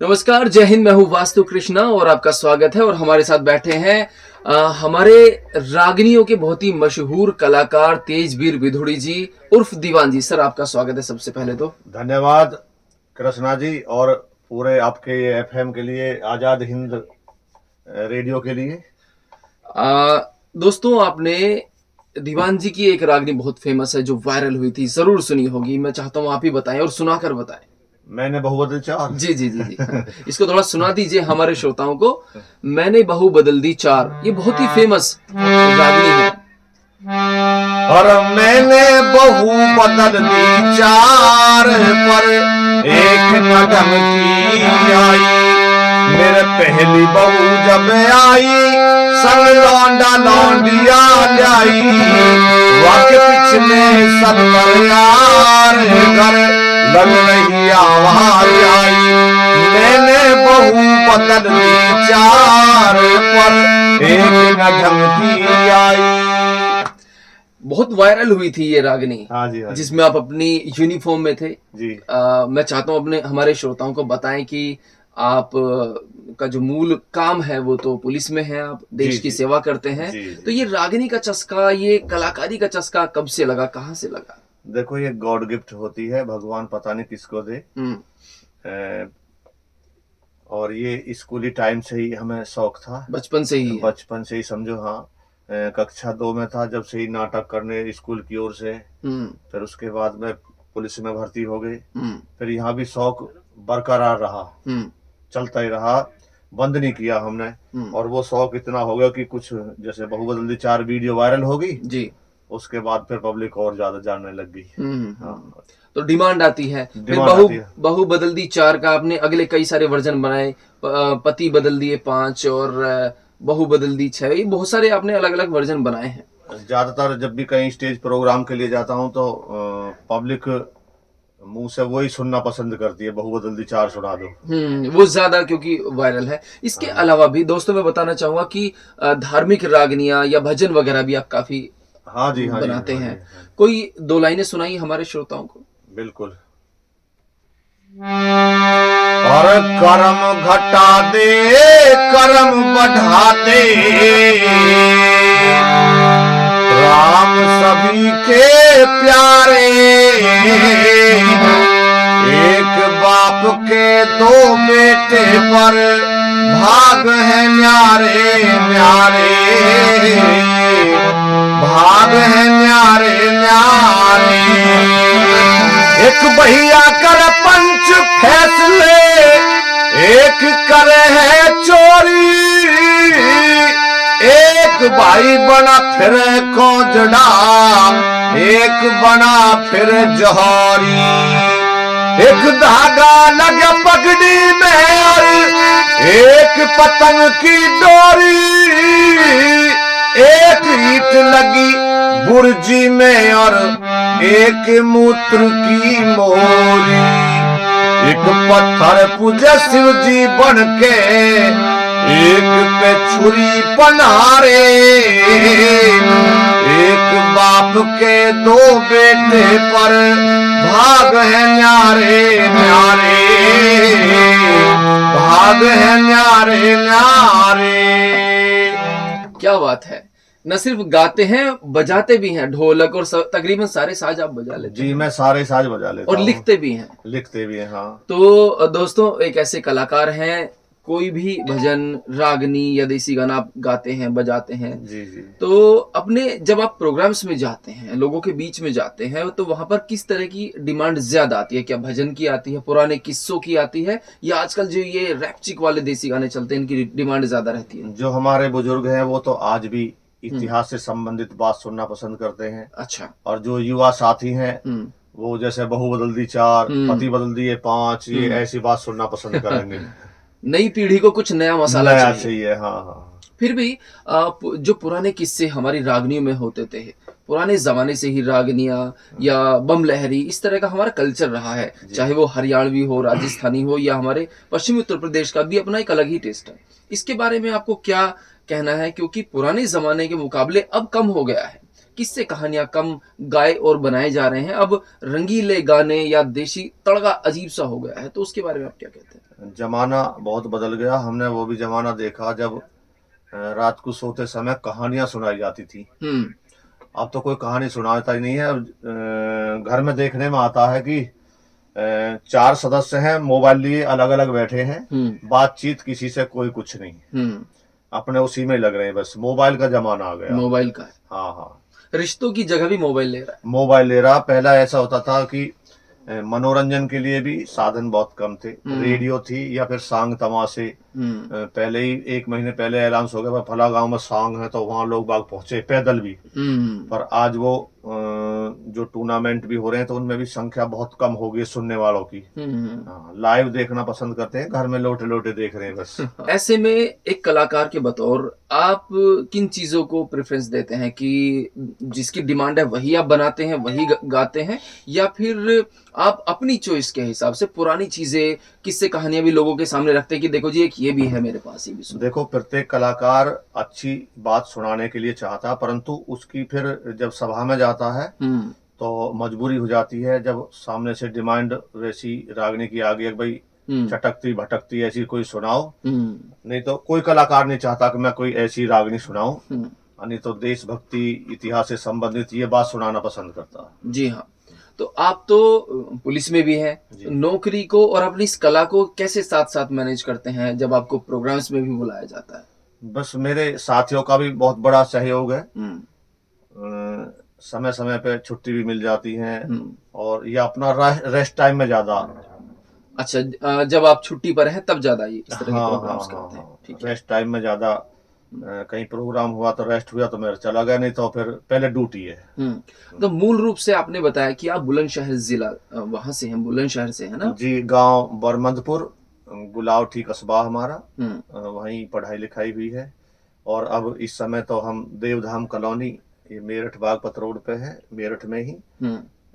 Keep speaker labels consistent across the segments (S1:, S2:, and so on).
S1: नमस्कार, जय हिंद। मैं हूँ वास्तु कृष्णा और आपका स्वागत है। और हमारे साथ बैठे हैं हमारे रागनियों के बहुत ही मशहूर कलाकार तेजवीर विधुड़ी जी उर्फ दीवान जी। सर, आपका स्वागत है सबसे पहले तो।
S2: धन्यवाद कृष्णा जी, और पूरे आपके एफएम के लिए, आजाद हिंद रेडियो के लिए।
S1: दोस्तों, आपने दीवान जी की एक रागनी बहुत फेमस है जो वायरल हुई थी, जरूर सुनी होगी। मैं चाहता हूँ आप ही बताएं और सुनाकर बताएं।
S2: मैंने बहू बदल चार।
S1: जी जी जी जी। इसको थोड़ा सुना दीजिए हमारे श्रोताओं को। मैंने बहू बदल दी चार, ये बहुत ही फेमस रागनी है।
S2: और मैंने बहू बदल दी चार, पर एक कदम की आई। मेरे पहली बहू जब आई, संग लौंडा लौंडिया लाई। वाके पिछले सब पर यार, घर लग रही आवाज आई। मैंने बहू बदल दी चार, पर एक कदम की आई।
S1: बहुत वायरल हुई थी ये रागनी।
S2: हाँ जी, हाँ जी।
S1: जिसमें आप अपनी यूनिफॉर्म में थे
S2: जी।
S1: मैं चाहता हूँ अपने हमारे श्रोताओं को बताएं कि आप का जो मूल काम है वो तो पुलिस में है, आप देश की
S2: जी।
S1: सेवा करते हैं।
S2: जी।
S1: तो ये रागनी का चस्का, ये कलाकारी का चस्का कब से लगा, कहाँ से लगा?
S2: देखो, ये गॉड गिफ्ट होती है, भगवान पता नहीं किसको दे। और ये स्कूली टाइम से ही हमें शौक था,
S1: बचपन से ही है।
S2: बचपन से ही समझो। हाँ, कक्षा 2 में था जब से ही नाटक करने स्कूल की ओर से। फिर उसके बाद में पुलिस में भर्ती हो गई। फिर यहाँ भी शौक बरकरार रहा, चलता ही रहा, बंद नहीं किया हमने। और वो शौक इतना हो गया कि कुछ जैसे बहू बदल दी चार वीडियो वायरल हो गई जी, उसके बाद फिर पब्लिक और ज्यादा जानने लग गई। हाँ,
S1: तो डिमांड आती है। फिर बहू बदल दी चार का आपने अगले कई सारे वर्जन बनाए। पति बदल दिए 5 और बहू बदल दी 6, ये बहुत सारे आपने अलग अलग वर्जन बनाए हैं।
S2: ज्यादातर जब भी कहीं स्टेज प्रोग्राम के लिए जाता हूँ तो पब्लिक मुंह से वही सुनना पसंद करती है, बहू बदल दी चार सुना दो।
S1: वो ज्यादा क्योंकि वायरल है। इसके अलावा भी दोस्तों मैं बताना चाहूंगा कि धार्मिक रागनियां या भजन वगैरह भी आप काफी
S2: हाँ जी, हाँ
S1: बनाते
S2: जी,
S1: हैं। कोई 2 लाइनें सुनाइए हमारे श्रोताओं को।
S2: बिल्कुल। और कर्म घटा दे, कर्म बढ़ा दे, राम सभी के प्यारे। एक बाप के 2 बेटे पर भाग है न्यारे न्यारे, भाग है न्यारे न्यारे। एक भैया कर पंच फैसले, एक करे है चोरी। एक भाई बना फिर कोजड़ा, एक बना फिर जौहरी। एक धागा लगे पगड़ी में और एक पतंग की डोरी। एक ईंट लगी बुर्जी में और एक मूत्र की मोरी। एक पत्थर पूजे शिव जी बन के, एक पे छुरी पनारे। एक बाप के 2 बेटे पर भाग है न्यारे न्यारे, भाग है न्यारे न्यारे।
S1: क्या बात है! न सिर्फ गाते हैं, बजाते भी हैं। ढोलक और तकरीबन सारे साज आप बजा लेते
S2: जी, मैं सारे साज बजा लेता
S1: और लिखते भी हैं।
S2: लिखते भी हैं, हाँ।
S1: तो दोस्तों, एक ऐसे कलाकार हैं, कोई भी भजन, रागनी या देसी गाना आप गाते हैं, बजाते हैं
S2: जी जी।
S1: तो अपने जब आप प्रोग्राम्स में जाते हैं, लोगों के बीच में जाते हैं, तो वहां पर किस तरह की डिमांड ज्यादा आती है? क्या भजन की आती है, पुराने किस्सों की आती है, या आजकल जो ये रैपचिक वाले देसी गाने चलते हैं इनकी डिमांड ज्यादा रहती है?
S2: जो हमारे बुजुर्ग हैं वो तो आज भी इतिहास से संबंधित बात सुनना पसंद करते हैं।
S1: अच्छा।
S2: और जो युवा साथी हैं वो जैसे बहू बदल दी 4, पति बदल दिए 5, ये ऐसी बात सुनना पसंद करेंगे।
S1: नई पीढ़ी को कुछ नया मसाला
S2: चाहिए। हाँ हाँ।
S1: फिर भी जो पुराने किस्से हमारी रागनियों में होते थे, पुराने जमाने से ही रागनियां या बम लहरी इस तरह का हमारा कल्चर रहा है, चाहे वो हरियाणवी हो, राजस्थानी हो या हमारे पश्चिमी उत्तर प्रदेश का भी अपना एक अलग ही टेस्ट है। इसके बारे में आपको क्या कहना है? क्योंकि पुराने जमाने के मुकाबले अब कम हो गया है, किस्से कहानियां कम गाए और बनाए जा रहे हैं, अब रंगीले गाने या देशी तड़का अजीब सा हो गया है, तो उसके बारे में आप क्या कहते हैं?
S2: जमाना बहुत बदल गया। हमने वो भी जमाना देखा जब रात को सोते समय कहानियां सुनाई जाती थी। अब तो कोई कहानी सुनाता ही नहीं है। अब घर में देखने में आता है कि 4 सदस्य हैं, मोबाइल लिए अलग अलग बैठे हैं, बातचीत किसी से कोई कुछ नहीं, अपने उसी में लग रहे हैं। बस मोबाइल का जमाना आ गया।
S1: मोबाइल का है।
S2: हाँ हाँ,
S1: रिश्तों की जगह भी मोबाइल ले रहा है।
S2: मोबाइल ले रहा। पहला ऐसा होता था कि मनोरंजन के लिए भी साधन बहुत कम थे। रेडियो थी या फिर सांग तमाशे। पहले ही 1 महीने पहले ऐलान हो गया भाई फला गांव में सांग है, तो वहां लोग बाग पहुंचे पैदल भी। पर आज वो जो टूर्नामेंट भी हो रहे हैं तो उनमें भी संख्या बहुत कम हो गई सुनने वालों की। लाइव देखना पसंद करते हैं, घर में लोटे लोटे देख रहे हैं बस।
S1: ऐसे में एक कलाकार के बतौर आप किन चीजों को प्रेफरेंस देते हैं कि जिसकी डिमांड है वही आप बनाते हैं, वही गाते हैं, या फिर आप अपनी चॉइस के हिसाब से पुरानी चीजें, किस्से कहानियां भी लोगों के सामने रखते हैं कि देखो जी एक ये भी है मेरे पास, ये भी सुनो?
S2: देखो, प्रत्येक कलाकार अच्छी बात सुनाने के लिए चाहता है, परंतु उसकी फिर जब सभा में जाता है तो मजबूरी हो जाती है जब सामने से डिमांड वैसी रागनी की आ गई भाई चटकती भटकती ऐसी कोई सुनाओ। नहीं तो कोई कलाकार नहीं चाहता कि मैं कोई ऐसी रागनी सुनाऊं, नहीं तो देशभक्ति इतिहास से संबंधित ये बात सुनाना पसंद करता है।
S1: जी हाँ। तो आप तो पुलिस में भी हैं, नौकरी को और अपनी इस कला को कैसे साथ साथ मैनेज करते हैं जब आपको प्रोग्राम्स में भी बुलाया जाता है?
S2: बस मेरे साथियों का भी बहुत बड़ा सहयोग है। समय समय पे छुट्टी भी मिल जाती है और ये अपना रेस्ट टाइम में ज्यादा।
S1: अच्छा, जब आप छुट्टी पर हैं तब ज्यादा ये इस तरह के प्रोग्राम्स करते हैं? ठीक है।
S2: रेस्ट टाइम में ज्यादा कहीं प्रोग्राम हुआ तो रेस्ट हुआ तो मैं चला गया, नहीं तो फिर पहले ड्यूटी है।
S1: तो मूल रूप से आपने बताया कि आप बुलंदशहर जिला वहां से हैं, बुलंदशहर से है ना?
S2: जी, गांव बरमंदपुर, गुलावठी कस्बा हमारा, वहीं पढ़ाई लिखाई हुई है। और अब इस समय तो हम देवधाम कॉलोनी, ये मेरठ बागपत रोड पे है, मेरठ में ही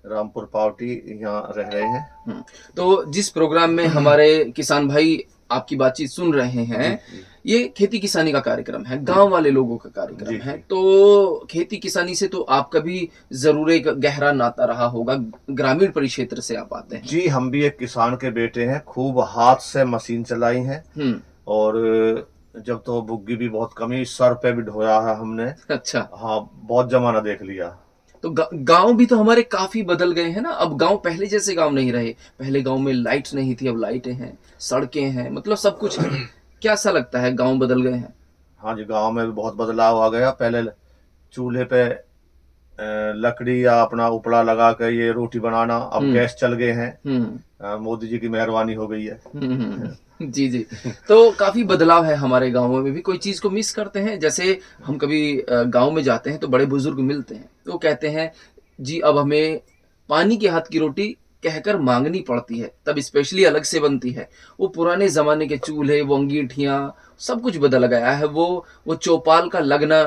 S2: रामपुर पावटी, यहाँ रह रहे हैं।
S1: तो जिस प्रोग्राम में हमारे किसान भाई आपकी बातचीत सुन रहे हैं, ये खेती किसानी का कार्यक्रम है, गांव वाले लोगों का कार्यक्रम है, तो खेती किसानी से तो आपका भी जरूर एक गहरा नाता रहा होगा, ग्रामीण परिक्षेत्र से आप आते हैं।
S2: जी, हम भी एक किसान के बेटे हैं, खूब हाथ से मशीन चलाई है और जब तो बुग्गी भी बहुत कमी, सर पे भी ढोया है हमने।
S1: अच्छा।
S2: हाँ, बहुत जमाना देख लिया।
S1: तो गांव भी तो हमारे काफी बदल गए हैं ना, अब गांव पहले जैसे गांव नहीं रहे। पहले गांव में लाइट नहीं थी, अब लाइटें हैं, सड़कें हैं, मतलब सब कुछ है। क्या सा लगता है, गांव बदल गए हैं?
S2: हाँ जी, गांव में भी बहुत बदलाव आ गया। पहले चूल्हे पे लकड़ी या अपना उपड़ा लगा कर ये रोटी बनाना, अब गैस चल गए हैं। मोदी जी की मेहरबानी हो गई है।
S1: जी जी। तो काफी बदलाव है हमारे गांवों में भी। कोई चीज को मिस करते हैं? जैसे हम कभी गांव में जाते हैं तो बड़े बुजुर्ग मिलते हैं, तो कहते हैं जी अब हमें पानी के हाथ की रोटी कहकर मांगनी पड़ती है, तब स्पेशली अलग से बनती है। वो पुराने जमाने के चूल्हे, वो अंगीठियां, सब कुछ बदल गया है। वो चौपाल का लगना,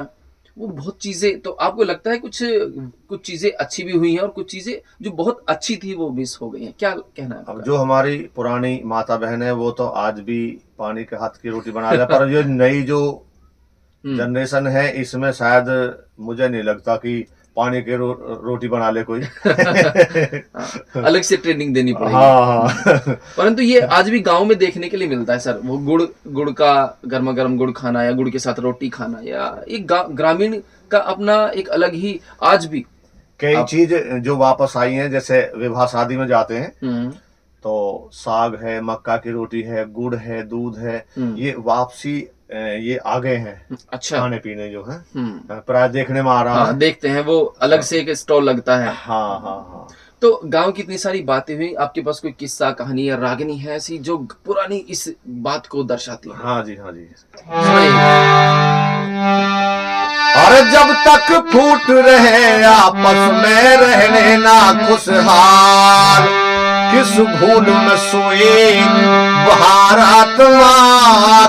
S1: वो बहुत चीजें, तो आपको लगता है कुछ चीजें अच्छी भी हुई हैं और कुछ चीजें जो बहुत अच्छी थी वो मिस हो गई हैं? क्या कहना है?
S2: अब जो हमारी पुरानी माता बहन है वो तो आज भी पानी के हाथ की रोटी बना रहे, पर ये नई जो जनरेशन है इसमें शायद मुझे नहीं लगता कि पानी के रोटी बना ले कोई।
S1: अलग से ट्रेनिंग देनी पड़ेगी।
S2: हाँ।
S1: परंतु ये आज भी गांव में देखने के लिए मिलता है सर, वो गुड़ का गर्मा गर्म गुड़ खाना या गुड़ के साथ रोटी खाना, या एक ग्रामीण का अपना एक अलग ही आज भी
S2: कई चीज जो वापस आई हैं। जैसे विवाह शादी में जाते हैं तो साग है, मक्का की रोटी है, गुड़ है, दूध है, ये वापसी ये आ गए हैं।
S1: अच्छा।
S2: खाने पीने जो है प्राय देखने में आ रहा है।
S1: देखते हैं, वो अलग से एक स्टॉल लगता है।
S2: हाँ हाँ हाँ।
S1: तो गांव की इतनी सारी बातें हुई, आपके पास कोई किस्सा कहानी या रागनी है ऐसी जो पुरानी इस बात को दर्शाती है?
S2: हाँ जी, हाँ जी। अरे जब तक फूट रहे आपस में रहने ना खुशहाल, किस भूल में सोए भारतमा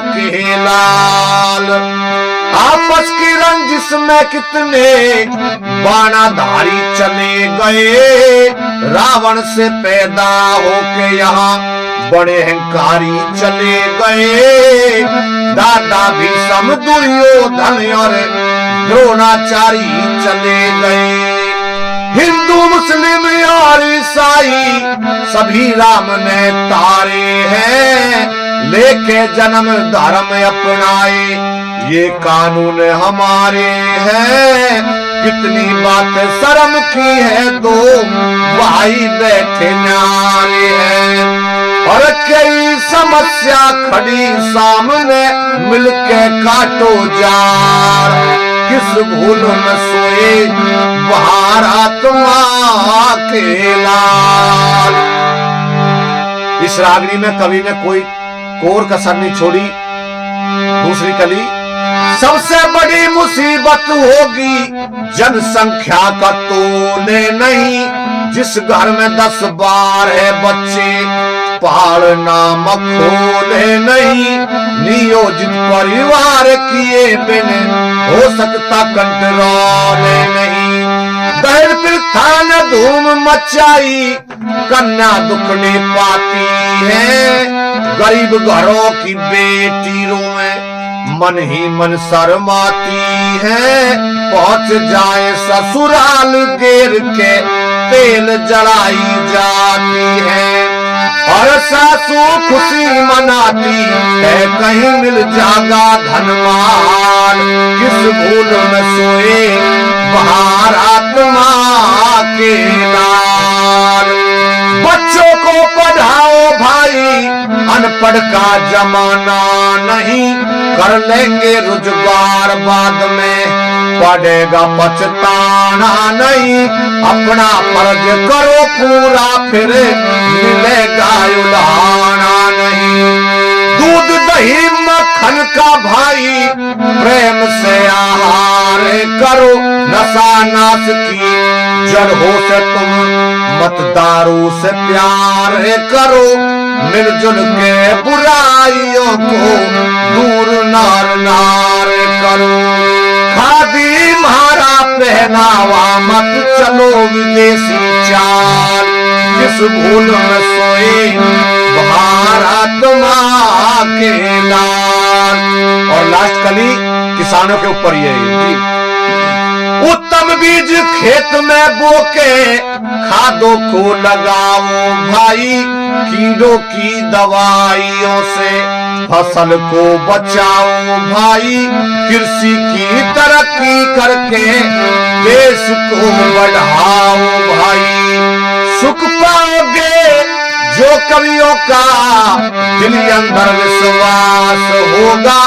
S2: के लाल। आपस की रंजिश में कितने बाणाधारी चले गए, रावण से पैदा होके यहाँ बड़े हंकारी चले गए, दादा भीष्म दुर्योधन और द्रोणाचारी चले गए। हिंदू मुस्लिम और ईसाई सभी राम ने तारे हैं, लेके जन्म धर्म अपनाए ये कानून हमारे हैं। कितनी बात शर्म की है, दो भाई बैठे न्यारे हैं। और कई समस्या खड़ी सामने, मिलके काटो जार। किस भूल में सोए भारतमा के लाल। इस रागनी में कवि ने कोई कोर कसर नहीं छोड़ी। दूसरी कली, सबसे बड़ी मुसीबत होगी जनसंख्या का तोले नहीं। जिस घर में 10-12 बच्चे, पालना मखोले नहीं। नियोजित परिवार किए बिन हो सकता कंट्रोल नहीं। दहेज प्रथा ने धूम मचाई, कन्या दुखने पाती है। गरीब घरों की बेटी रोए, मन ही मन शर्माती है। पहुंच जाए ससुराल घेर के, तेल जलाई जाती है। और सासू खुशी मनाती है, कहीं मिल जागा धनवान। किस भूल में सोए भारतमा के लाल। बच्चों को पढ़ाओ भाई, अनपढ़ का जमाना नहीं। कर लेंगे रोजगार बाद में, पड़ेगा पछताना नहीं। अपना फर्ज करो पूरा, फिर मिलेगा उलाना नहीं। दूध दही मक्खन का भाई, प्रेम से आहार करो। नशा नाश की जड़ हो से तुम, मत दारू से प्यार करो। मिलजुल के बुराइयों को दूर नार नार करो। खादी म्हारा पहनावा, मत चलो विदेशी चाल। किस भूल में सोए भारतमा के लाल। और लास्ट कली किसानों के ऊपर ये है, उत्तम बीज खेत में बोके, खादों को लगाओ भाई। कीड़ों की दवाइयों से फसल को बचाओ भाई। कृषि की तरक्की करके देश को बढ़ाओ भाई। सुख पाओगे जो कवियों का दिल अंदर विश्वास होगा।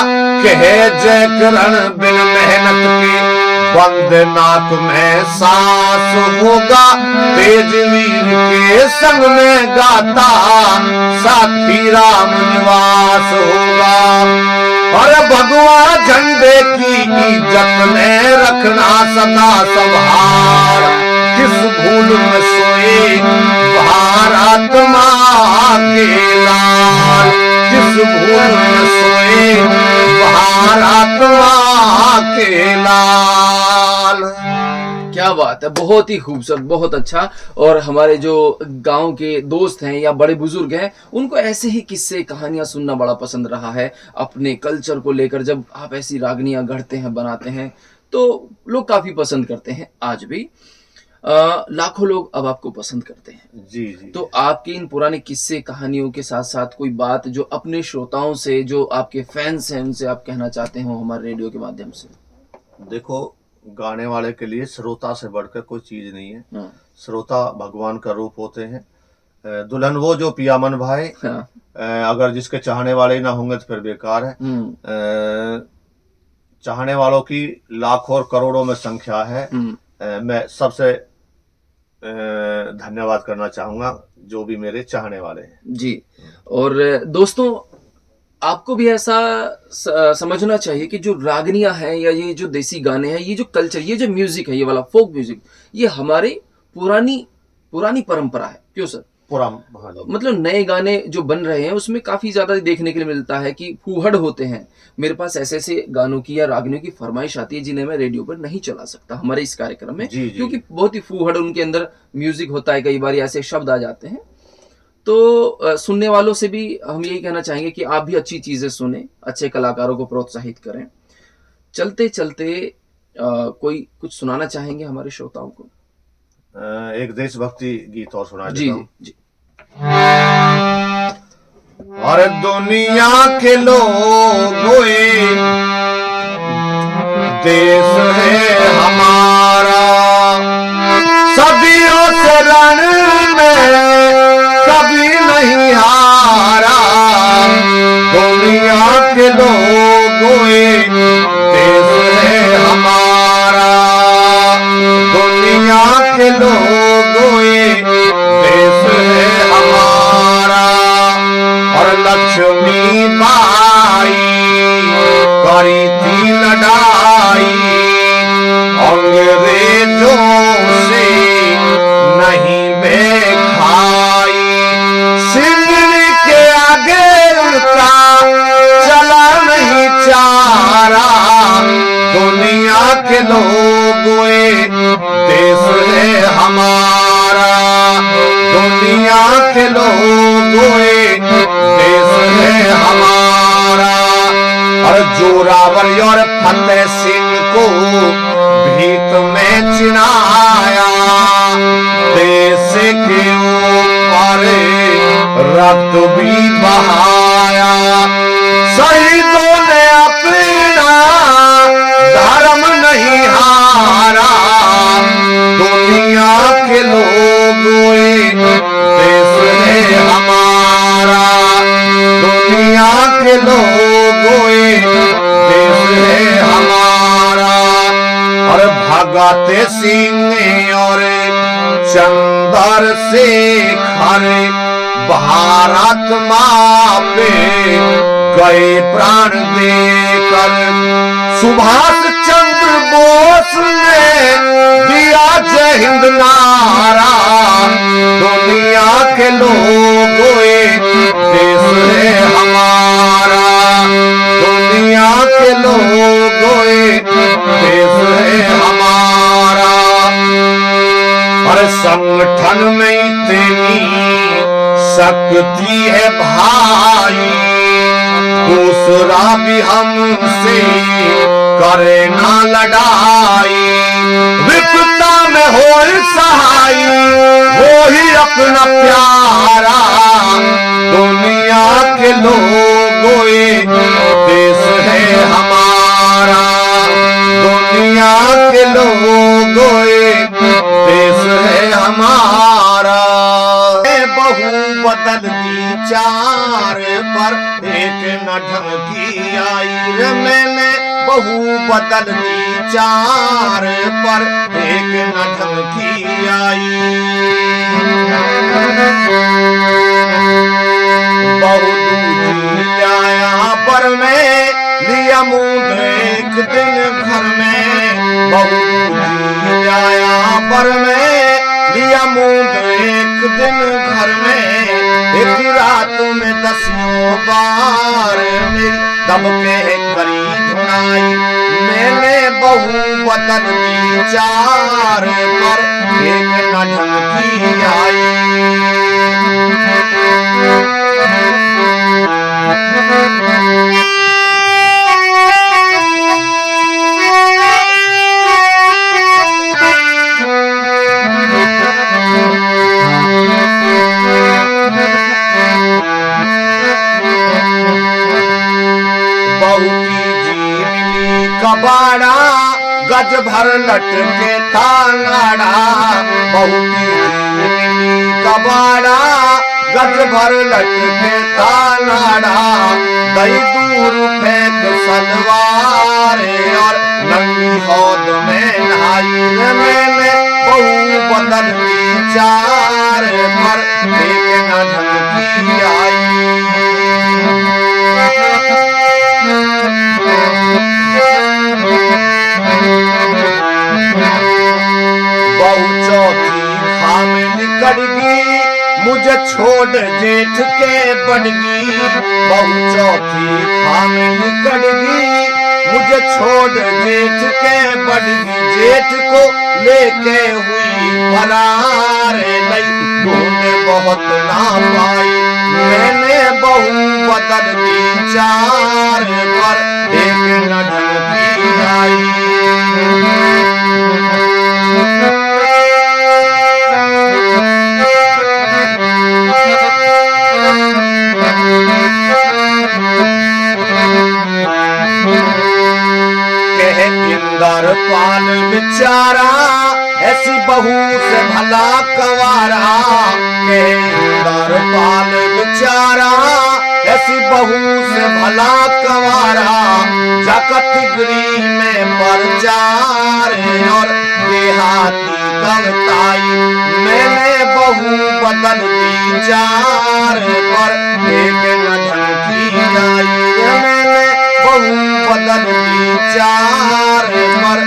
S2: कहे जय करण बिन मेहनत के, बंद नाक में सांस होगा। तेजवीर के संग में गाता, साथी राम निवास होगा। और भगवा झंडे की इज्जत में रखना सदा संभाल। किस भूल में सोए भारतमा के लाल। किस भूल में सोए भारतमा के लाल।
S1: क्या बात है, बहुत ही खूबसूरत, बहुत अच्छा। और हमारे जो गांव के दोस्त हैं या बड़े बुजुर्ग हैं, उनको ऐसे ही किस्से कहानियां सुनना बड़ा पसंद रहा है अपने कल्चर को लेकर। जब आप ऐसी रागनियां गढ़ते हैं, बनाते हैं, तो लोग काफी पसंद करते हैं। आज भी लाखों लोग अब आपको पसंद करते हैं।
S2: जी जी।
S1: तो आपके इन पुराने किस्से कहानियों के साथ साथ कोई बात जो अपने श्रोताओं से, जो आपके फैंस हैं, उनसे आप कहना चाहते हो हमारे रेडियो के माध्यम से?
S2: देखो, गाने वाले के लिए श्रोता से बढ़कर कोई चीज नहीं है। श्रोता भगवान का रूप होते हैं। दुल्हन वो जो पिया मन भाए। अगर जिसके चाहने वाले ना होंगे तो फिर बेकार है। चाहने वालों की लाखों और करोड़ों में संख्या है। मैं सबसे धन्यवाद करना चाहूंगा जो भी मेरे चाहने वाले हैं
S1: जी। और दोस्तों, आपको भी ऐसा समझना चाहिए कि जो रागनियां हैं या ये जो देसी गाने हैं, ये जो कल्चर, ये जो म्यूजिक है, ये वाला फोक म्यूजिक, ये हमारे पुरानी परंपरा है। क्यों सर? मतलब नए गाने जो बन रहे हैं उसमें काफी ज्यादा देखने के लिए मिलता है कि फूहड़ होते हैं। मेरे पास ऐसे ऐसे गानों की या रागनियों की फरमाइश आती है जिन्हें मैं रेडियो पर नहीं चला सकता हमारे इस कार्यक्रम में, क्योंकि बहुत ही फूहड़ उनके अंदर म्यूजिक होता है। कई बार ऐसे शब्द आ जाते हैं। तो सुनने वालों से भी हम यही कहना चाहेंगे कि आप भी अच्छी चीज़ें सुनें, अच्छे कलाकारों को प्रोत्साहित करें। चलते-चलते कोई कुछ सुनाना चाहेंगे हमारे श्रोताओं को?
S2: एक देशभक्ति गीत और सुना
S1: जी,
S2: देता हूँ।
S1: जी, जी।
S2: और दुनिया के लोगों देश है हमारा, सदियों से रण में कभी नहीं हारा। दुनिया के लोगों देश है हमारा, दुनिया के लोगों देश है हमारा। और लक्ष्मी बाई करी थी लड़ाई, अंग्रेजों से नहीं बेखाई। सिंगनी के आगे उनका चला नहीं चारा। दुनिया के लोगों देश है हमारा, दुनिया के लोगों देश है हमारा। और जोरावर और फतेह सिंह को भीत में चिनाया, देश के ऊपर रक्त भी बहाया। शहीदों ने अपना धर्म नहीं हारा। दुनिया के लोगों देश है हमारा, दुनिया के लोगों देश है हमारा। और भगत सिंह और चंद्रशेखर भारत माँ पे गए प्राण देकर। सुभाष चंद्र बोस ने दिया जय हिंद नारा। दुनिया के लोगों देश है हमारा, दुनिया के लोगों देश है हमारा। और संगठन में इतनी शक्ति है भाई, दूसरा भी हमसे करे ना लड़ाई। विपदा में हो सहाय वो ही अपना प्यारा। दुनिया के लोगों देश है हमारा, दुनिया के लोगों देश है हमारा। बहू बदलती चार पर एक न ढंकी आई रे। मैंने बहू बदलती चार पर एक न ढंकी आई। बहू दूजी आया पर में लिया मुंह एक दिन घर में। बहू दूजी आया पर में लिया मुंह एक दिन घर में। एक रात में 10 बार मेरी दब के करी धुनाई। मैंने बहू बदलती चार पर एक न ढंकी आई। कबाड़ा गज भर लटके तांगाड़ा। बहुती कबाड़ा गज भर लटके तांगाड़ा। दई दूर फेंक सलवार और नंगी हौद में नहाई। मैंने बहू बदलती चार पर एक न ढंकी आई। बहू चौथी खामे निकलगी मुझे छोड़ जेठ के बनगी। बहू चौथी खामे निकलगी मुझे छोड़ जेठ के बनगी। जेठ को लेके हुई फरार, नहीं ढूंढ बहुत ना पाई मैंने बहू बदल दी चार, पर एक न ढंग की आई। इंद्रपाल बेचारा ऐसी बहू से भला कवारा, इंद्रपाल बेचारा ऐसी बहू से भला कवारा, जाकत गिरी में प्रचार और देहाती कवताई, मैंने बहू बदल दी चार, पर एक न ढंग की आई। मैंने बहू बदल दी चार, पर